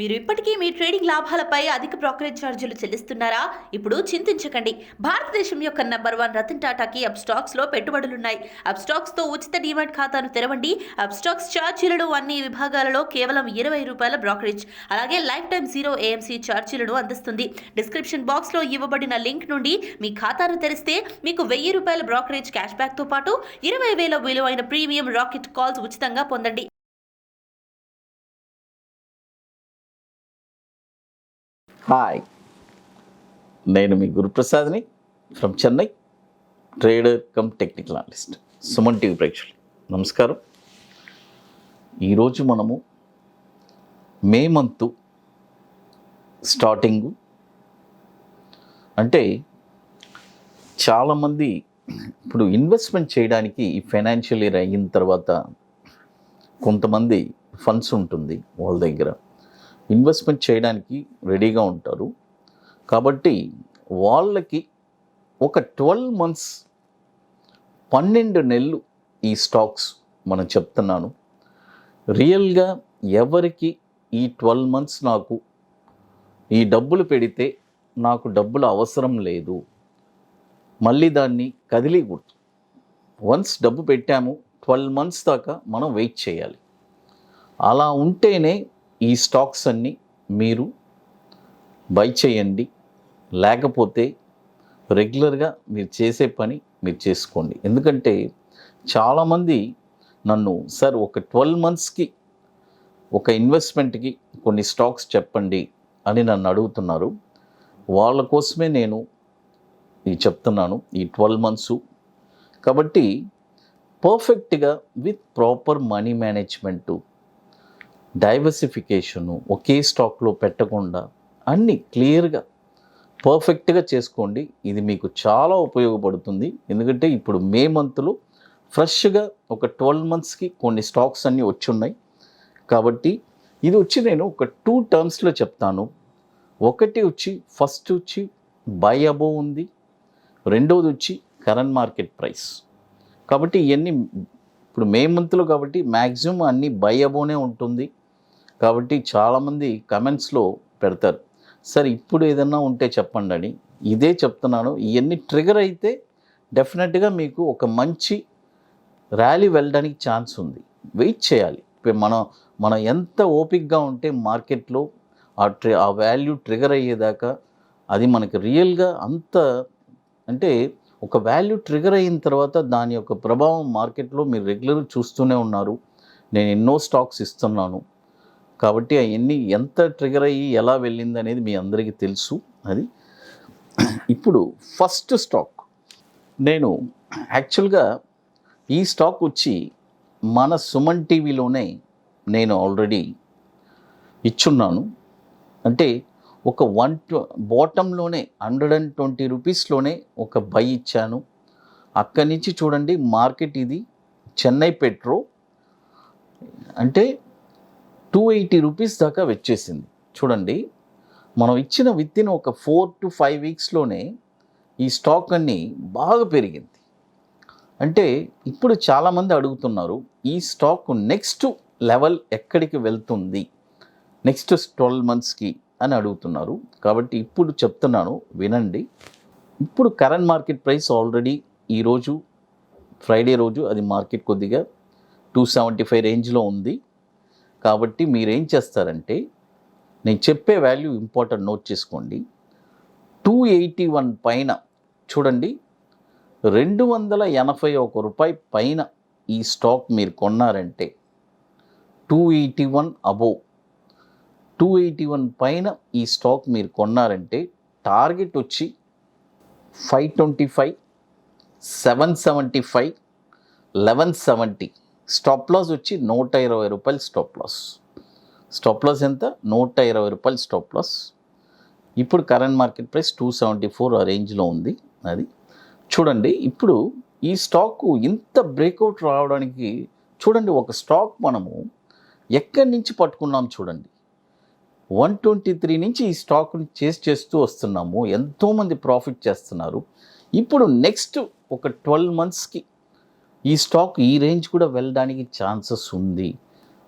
మీరు ఇప్పటికీ మీ ట్రేడింగ్ లాభాలపై అధిక బ్రోకరేజ్ ఛార్జీలు చెల్లిస్తున్నారా? ఇప్పుడు చింతించకండి. భారతదేశం యొక్క నంబర్ 1 రతన్ టాటాకి అప్స్టాక్స్ లో పెట్టుబడులున్నాయి. అప్స్టాక్స్ తో ఉచిత డీమాట్ ఖాతాను తెరవండి. అప్స్టాక్స్ ఛార్జీలను అన్ని విభాగాలలో కేవలం ₹20 బ్రోకరేజ్, అలాగే లైఫ్ టైం 0 AMC ఛార్జీలను అందిస్తుంది. డిస్క్రిప్షన్ బాక్స్ లో ఇవ్వబడిన లింక్ నుండి మీ ఖాతాను తెరిస్తే మీకు ₹1000 బ్రోకరేజ్ క్యాష్ బ్యాక్ తో పాటు 20,000 విలువైన ప్రీమియం రాకెట్ కాల్స్ ఉచితంగా పొందండి. హాయ్, నేను మీ గురుప్రసాద్ని from Chennai, trader cum technical analyst. Suman TV ప్రేక్షకులు నమస్కారం. ఈరోజు మనము మే మంత్ స్టార్టింగు, అంటే చాలామంది ఇప్పుడు ఇన్వెస్ట్మెంట్ చేయడానికి ఈ ఫైనాన్షియల్ ఇయర్ అయిన తర్వాత కొంతమంది ఫండ్స్ ఉంటుంది వాళ్ళ దగ్గర, ఇన్వెస్ట్మెంట్ చేయడానికి రెడీగా ఉంటారు. కాబట్టి వాళ్ళకి ఒక 12 months 12 నెలలు ఈ స్టాక్స్ మనం చెప్తున్నాను. రియల్గా ఎవరికి ఈ 12 months నాకు ఈ డబ్బులు పెడితే నాకు డబ్బులు అవసరం లేదు, మళ్ళీ దాన్ని కదిలికూడదు. వన్స్ డబ్బు పెట్టాము 12 months దాకా మనం వెయిట్ చేయాలి. అలా ఉంటేనే ఈ స్టాక్స్ అన్నీ మీరు బై చేయండి, లేకపోతే రెగ్యులర్గా మీరు చేసే పని మీరు చేసుకోండి. ఎందుకంటే చాలామంది నన్ను సార్ ఒక 12 monthsకి ఒక ఇన్వెస్ట్మెంట్కి కొన్ని స్టాక్స్ చెప్పండి అని నన్ను అడుగుతున్నారు. వాళ్ళ కోసమే నేను ఇది చెప్తున్నాను, ఈ 12 months. కాబట్టి పర్ఫెక్ట్గా విత్ ప్రాపర్ మనీ మేనేజ్మెంటు, డైవర్సిఫికేషను, ఒకే స్టాక్లో పెట్టకుండా అన్నీ క్లియర్గా పర్ఫెక్ట్గా చేసుకోండి. ఇది మీకు చాలా ఉపయోగపడుతుంది. ఎందుకంటే ఇప్పుడు మే మంత్లో ఫ్రెష్గా ఒక 12 monthsకి కొన్ని స్టాక్స్ అన్నీ వచ్చి ఉన్నాయి. కాబట్టి ఇది వచ్చి నేను ఒక 2 termsలో చెప్తాను. ఒకటి వచ్చి ఫస్ట్ వచ్చి బై అబోవ్ ఉంది, రెండవది వచ్చి కరెంట్ మార్కెట్ ప్రైస్. కాబట్టి ఇవన్నీ ఇప్పుడు మే మంత్లో కాబట్టి మ్యాక్సిమం అన్నీ బై అబోవ్నే ఉంటుంది. కాబట్టి చాలామంది కమెంట్స్లో పెడతారు, సార్ ఇప్పుడు ఏదన్నా ఉంటే చెప్పండి అని. ఇదే చెప్తున్నాను, ఇవన్నీ ట్రిగర్ అయితే డెఫినెట్గా మీకు ఒక మంచి ర్యాలీ వెళ్ళడానికి ఛాన్స్ ఉంది. వెయిట్ చేయాలి. మనం ఎంత ఓపిక్గా ఉంటే మార్కెట్లో ఆ వాల్యూ ట్రిగర్ అయ్యేదాకా అది మనకి రియల్గా అంత, అంటే ఒక వాల్యూ ట్రిగర్ అయిన తర్వాత దాని యొక్క ప్రభావం మార్కెట్లో మీరు రెగ్యులర్గా చూస్తూనే ఉన్నారు. నేను ఎన్నో స్టాక్స్ ఇస్తున్నాను కాబట్టి అవన్నీ ఎంత ట్రిగర్ అయ్యి ఎలా వెళ్ళింది అనేది మీ అందరికీ తెలుసు. అది ఇప్పుడు ఫస్ట్ స్టాక్ నేను యాక్చువల్గా ఈ స్టాక్ వచ్చి మన సుమన్ టీవీలోనే నేను ఆల్రెడీ ఇచ్చున్నాను. అంటే ఒక బాటంలోనే ₹120లోనే ఒక బై ఇచ్చాను. అక్కడి నుంచి చూడండి మార్కెట్, ఇది చెన్నై పెట్రో, అంటే ₹280 దాకా వచ్చేసింది. చూడండి, మనం ఇచ్చిన విత్తిన ఒక 4 to 5 weeksలోనే ఈ స్టాక్ అన్నీ బాగా పెరిగింది. అంటే ఇప్పుడు చాలామంది అడుగుతున్నారు ఈ స్టాక్ నెక్స్ట్ లెవెల్ ఎక్కడికి వెళ్తుంది నెక్స్ట్ 12 monthsకి అని అడుగుతున్నారు. కాబట్టి ఇప్పుడు చెప్తున్నాను, వినండి. ఇప్పుడు కరెంట్ మార్కెట్ ప్రైస్ ఆల్రెడీ ఈరోజు ఫ్రైడే రోజు అది మార్కెట్ కొద్దిగా 275 రేంజ్లో ఉంది. కాబట్టి మీరేం చేస్తారంటే, నేను చెప్పే వాల్యూ ఇంపార్టెంట్, నోట్ చేసుకోండి. 281 పైన చూడండి, ₹281 పైన ఈ స్టాక్ మీరు కొన్నారంటే, 281 అబోవ్ 281 పైన ఈ స్టాక్ మీరు కొన్నారంటే టార్గెట్ వచ్చి 525, 775, 1170. స్టాప్ లాస్ వచ్చి ₹120 స్టాప్ లాస్. స్టాప్ లాస్ ఎంత? ₹120 స్టాప్ లాస్. ఇప్పుడు కరెంట్ మార్కెట్ ప్రైస్ 274 ఆ రేంజ్లో ఉంది. అది చూడండి. ఇప్పుడు ఈ స్టాకు ఇంత బ్రేక్అవుట్ రావడానికి చూడండి, ఒక స్టాక్ మనము ఎక్కడి నుంచి పట్టుకున్నాం చూడండి, 123 నుంచి ఈ స్టాక్ని చేస్తూ వస్తున్నాము. ఎంతోమంది ప్రాఫిట్ చేస్తున్నారు. ఇప్పుడు నెక్స్ట్ ఒక 12 monthsకి ఈ స్టాక్ ఈ రేంజ్ కూడా వెళ్ళడానికి ఛాన్సెస్ ఉంది.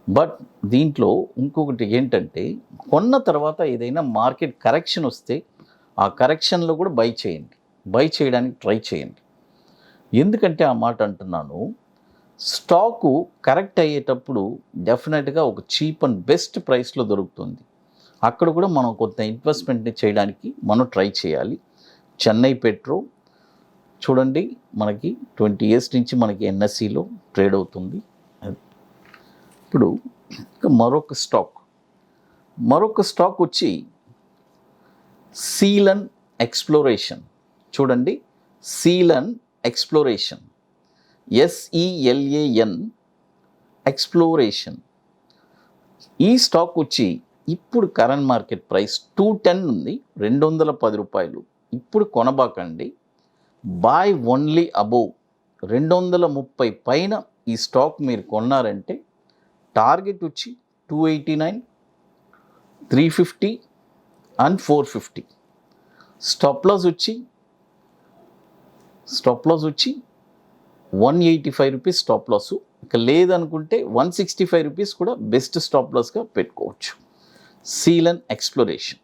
బట్ దీంట్లో ఇంకొకటి ఏంటంటే కొన్న తర్వాత ఏదైనా మార్కెట్ కరెక్షన్ వస్తే ఆ కరెక్షన్లో కూడా బై చేయండి, బై చేయడానికి ట్రై చేయండి. ఎందుకంటే ఆ మాట అంటున్నాను, స్టాకు కరెక్ట్ అయ్యేటప్పుడు డెఫినెట్గా ఒక చీప్ అండ్ బెస్ట్ ప్రైస్లో దొరుకుతుంది. అక్కడ కూడా మనం కొంత ఇన్వెస్ట్మెంట్ని చేయడానికి మనం ట్రై చేయాలి. చెన్నై పెట్రో చూడండి, మనకి 20 years నుంచి మనకి ఎన్ఎస్సిలో ట్రేడ్ అవుతుంది. ఇప్పుడు ఇంకా మరొక స్టాక్ వచ్చి సీలన్ ఎక్స్ప్లోరేషన్. చూడండి, సీలన్ ఎక్స్ప్లోరేషన్, SELAN ఎక్స్ప్లోరేషన్. ఈ స్టాక్ వచ్చి ఇప్పుడు కరెంట్ మార్కెట్ ప్రైస్ 210 ఉంది, 210 రూపాయలు. ఇప్పుడు కొనబాకండి, బాయ్ ఓన్లీ అబోవ్ 230 పైన ఈ స్టాక్ మీరు కొన్నారంటే టార్గెట్ వచ్చి 289, 350 అండ్ 450. స్టాప్ లాస్ వచ్చి 185 రూపీస్ స్టాప్ లాస్. ఇక లేదనుకుంటే 165 రూపీస్ కూడా బెస్ట్ స్టాప్ లాస్గా పెట్టుకోవచ్చు. సీలన్ ఎక్స్ప్లోరేషన్.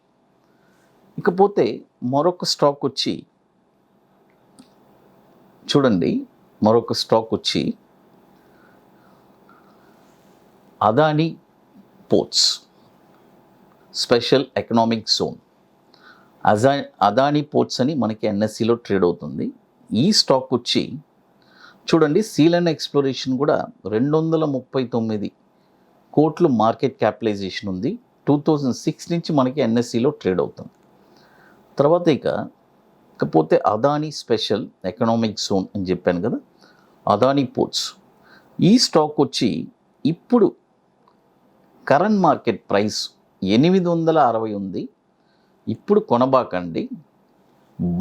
ఇకపోతే మరొక స్టాక్ వచ్చి చూడండి, Adani ports special economic zone. Adani ports అని మనకి ఎన్ఎస్సిలో ట్రేడ్ అవుతుంది. ఈ స్టాక్ వచ్చి చూడండి, సీలన్ ఎక్స్ప్లోరేషన్ కూడా 239 కోట్లు మార్కెట్ క్యాపిటలైజేషన్ ఉంది. 2006 నుంచి మనకి ఎన్ఎస్సిలో ట్రేడ్ అవుతుంది. తర్వాత ఇకపోతే అదానీ స్పెషల్ ఎకనామిక్ జోన్ అని చెప్పాను కదా, అదానీ పోర్ట్స్. ఈ స్టాక్ వచ్చి ఇప్పుడు కరెంట్ మార్కెట్ ప్రైస్ 860 ఉంది. ఇప్పుడు కొనబాకండి,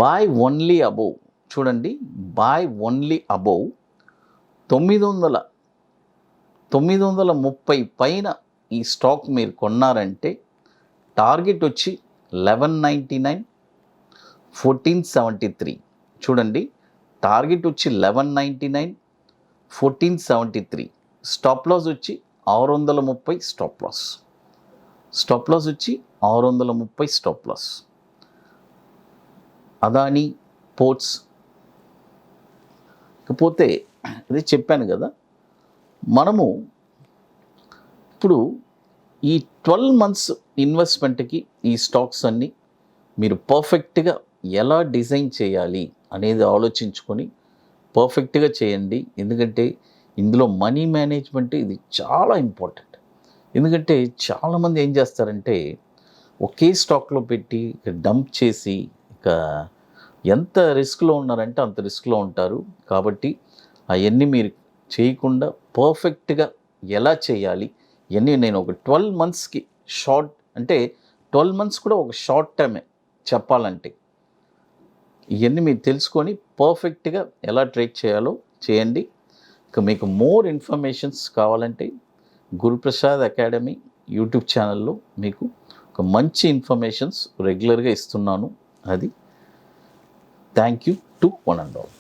బాయ్ ఓన్లీ అబోవ్. చూడండి, బాయ్ ఓన్లీ అబోవ్ 930 పైన ఈ స్టాక్ మీరు కొన్నారంటే టార్గెట్ వచ్చి 1199, 1473. చూడండి, టార్గెట్ వచ్చి 1199, 1473. స్టాప్ లాస్ వచ్చి 630 స్టాప్ లాస్ వచ్చి 630 స్టాప్ లాస్. అదానీ పోర్ట్స్. ఇకపోతే ఇది చెప్పాను కదా, మనము ఇప్పుడు ఈ 12 months ఇన్వెస్ట్మెంట్కి ఈ స్టాక్స్ అన్నీ మీరు పర్ఫెక్ట్గా ఎలా డిజైన్ చేయాలి అనేది ఆలోచించుకొని పర్ఫెక్ట్గా చేయండి. ఎందుకంటే ఇందులో మనీ మేనేజ్మెంట్ ఇది చాలా ఇంపార్టెంట్. ఎందుకంటే చాలామంది ఏం చేస్తారంటే ఒకే స్టాక్లో పెట్టి డంప్ చేసి ఎంత రిస్క్లో ఉన్నారంటే అంత రిస్క్లో ఉంటారు. కాబట్టి అవన్నీ మీరు చేయకుండా పర్ఫెక్ట్గా ఎలా చేయాలి ఇవన్నీ నేను ఒక 12 monthsకి షార్ట్, అంటే 12 months కూడా ఒక షార్ట్ టైమే చెప్పాలంటే. ఇవన్నీ మీరు తెలుసుకొని పర్ఫెక్ట్గా ఎలా ట్రేడ్ చేయాలో చేయండి. ఇక మీకు మోర్ ఇన్ఫర్మేషన్స్ కావాలంటే గురుప్రసాద్ అకాడమీ యూట్యూబ్ ఛానల్లో మీకు ఒక మంచి ఇన్ఫర్మేషన్స్ రెగ్యులర్గా ఇస్తున్నాను. అది thank you to one and all.